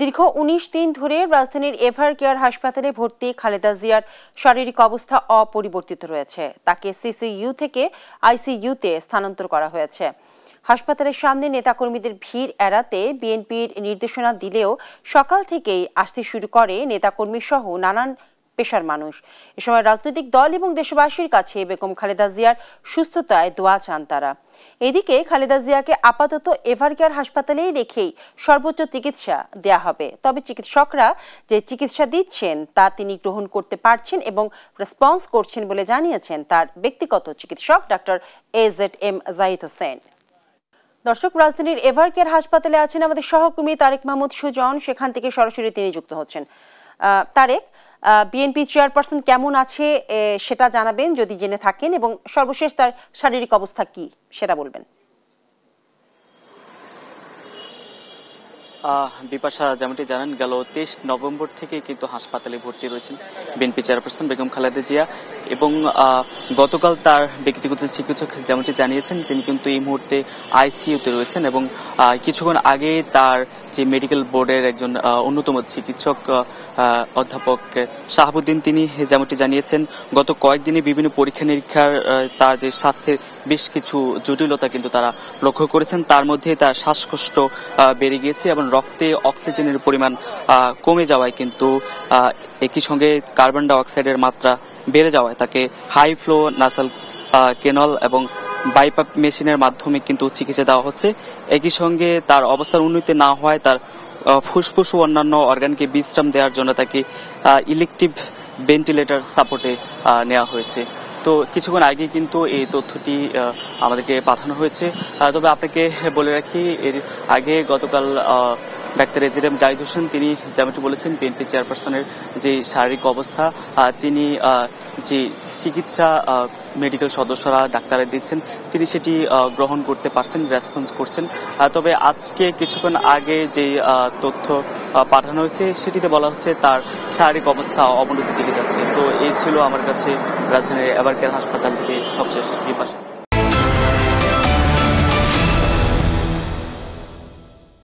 দীর্ঘ ১৯ দিন ধরে রাজধানীর এভার কেয়ার হাসপাতালে ভর্তি খালেদা জিয়ার শারীরিক অবস্থা অপরিবর্তিত রয়েছে। তাকে সিসিইউ থেকে আইসিইউতে স্থানান্তর করা হয়েছে। হাসপাতালের সামনে নেতাকর্মীদের ভিড় এড়াতে বিএনপির নির্দেশনা দিলেও সকাল থেকেই আসতে শুরু করে নেতাকর্মী সহ নানান পেশার মানুষ। এ সময় রাজনৈতিক দল এবং দেশবাসীর কাছে বেগম খালেদা জিয়ার সুস্থতায় দোয়া চান তারা। এদিকে খালেদা জিয়াকে আপাতত এভার কেয়ার হাসপাতালেই রেখেই সর্বোচ্চ চিকিৎসা দেয়া হবে। তবে চিকিৎসকরা যে চিকিৎসা দিচ্ছেন তা তিনি গ্রহণ করতে পারছেন এবং রেসপন্স করছেন বলে জানিয়েছেন তার ব্যক্তিগত চিকিৎসক ডাক্তার AZM জাহিদ হোসেন। দর্শক, রাজধানীর এভার কেয়ার হাসপাতালে আছেন আমাদের সহকর্মী তারেক মাহমুদ সুজন। সেখান থেকে সরাসরি তিনি যুক্ত হচ্ছেন। তারেক, বিএনপি চেয়ারপারসন কেমন আছে সেটা জানাবেন যদি জেনে থাকেন, এবং সর্বশেষ তার শারীরিক অবস্থা কি সেটা বলবেন। বিপাশা, যেমনটি জানেন, গেল 23 নভেম্বর থেকে কিন্তু হাসপাতালে ভর্তি রয়েছেন বিএনপি চেয়ারপারসন বেগম খালেদা জিয়া, এবং গতকাল তার ব্যক্তিগত চিকিৎসক যেমনটি জানিয়েছেন তিনি কিন্তু এই মুহূর্তে আইসিইউতে রয়েছেন, এবং কিছুক্ষণ আগে তার যে মেডিকেল বোর্ডের একজন অন্যতম চিকিৎসক অধ্যাপক শাহাবুদ্দিন তিনি যেমনটি জানিয়েছেন গত কয়েকদিনে বিভিন্ন পরীক্ষা নিরীক্ষার তার যে স্বাস্থ্যের বেশ কিছু জটিলতা কিন্তু তারা লক্ষ্য করেছেন। তার মধ্যে তার শ্বাসকষ্ট বেড়ে গিয়েছে এবং রক্তে অক্সিজেনের পরিমাণ কমে যাওয়ায় কিন্তু একই সঙ্গে কার্বন ডাই অক্সাইডের মাত্রা বেড়ে যাওয়ায় তাকে হাই ফ্লো নাসাল কেনল এবং বাইপাপ মেশিনের মাধ্যমে কিন্তু চিকিৎসা দেওয়া হচ্ছে। একই সঙ্গে তার অবস্থার উন্নতি না হওয়ায় তার ফুসফুস ও অন্যান্য অর্গানকে বিশ্রাম দেওয়ার জন্য তাকে ইলেকটিভ ভেন্টিলেটর সাপোর্টে নেওয়া হয়েছে। তো কিছুক্ষণ আগে কিন্তু এই তথ্যটি আমাদেরকে পাঠানো হয়েছে। তবে আপনাকে বলে রাখি, এর আগে গতকাল ডাক্তার AZM জাহিদ হোসেন তিনি যেমনটি বলেছেন বিএনপি চেয়ারপারসনের যে শারীরিক অবস্থা, তিনি যে চিকিৎসা মেডিকেল সদস্যরা ডাক্তাররা দিচ্ছেন তিনি সেটি গ্রহণ করতে পারছেন, রেসপন্স করছেন। তবে আজকে কিছুক্ষণ আগে যে তথ্য পাঠানো হয়েছে সেটিতে বলা হচ্ছে তার শারীরিক অবস্থা অবনতির দিকে যাচ্ছে। তো এই ছিল আমার কাছে রাজধানীর এভার কেয়ার হাসপাতাল থেকে সবশেষ বিপাশা।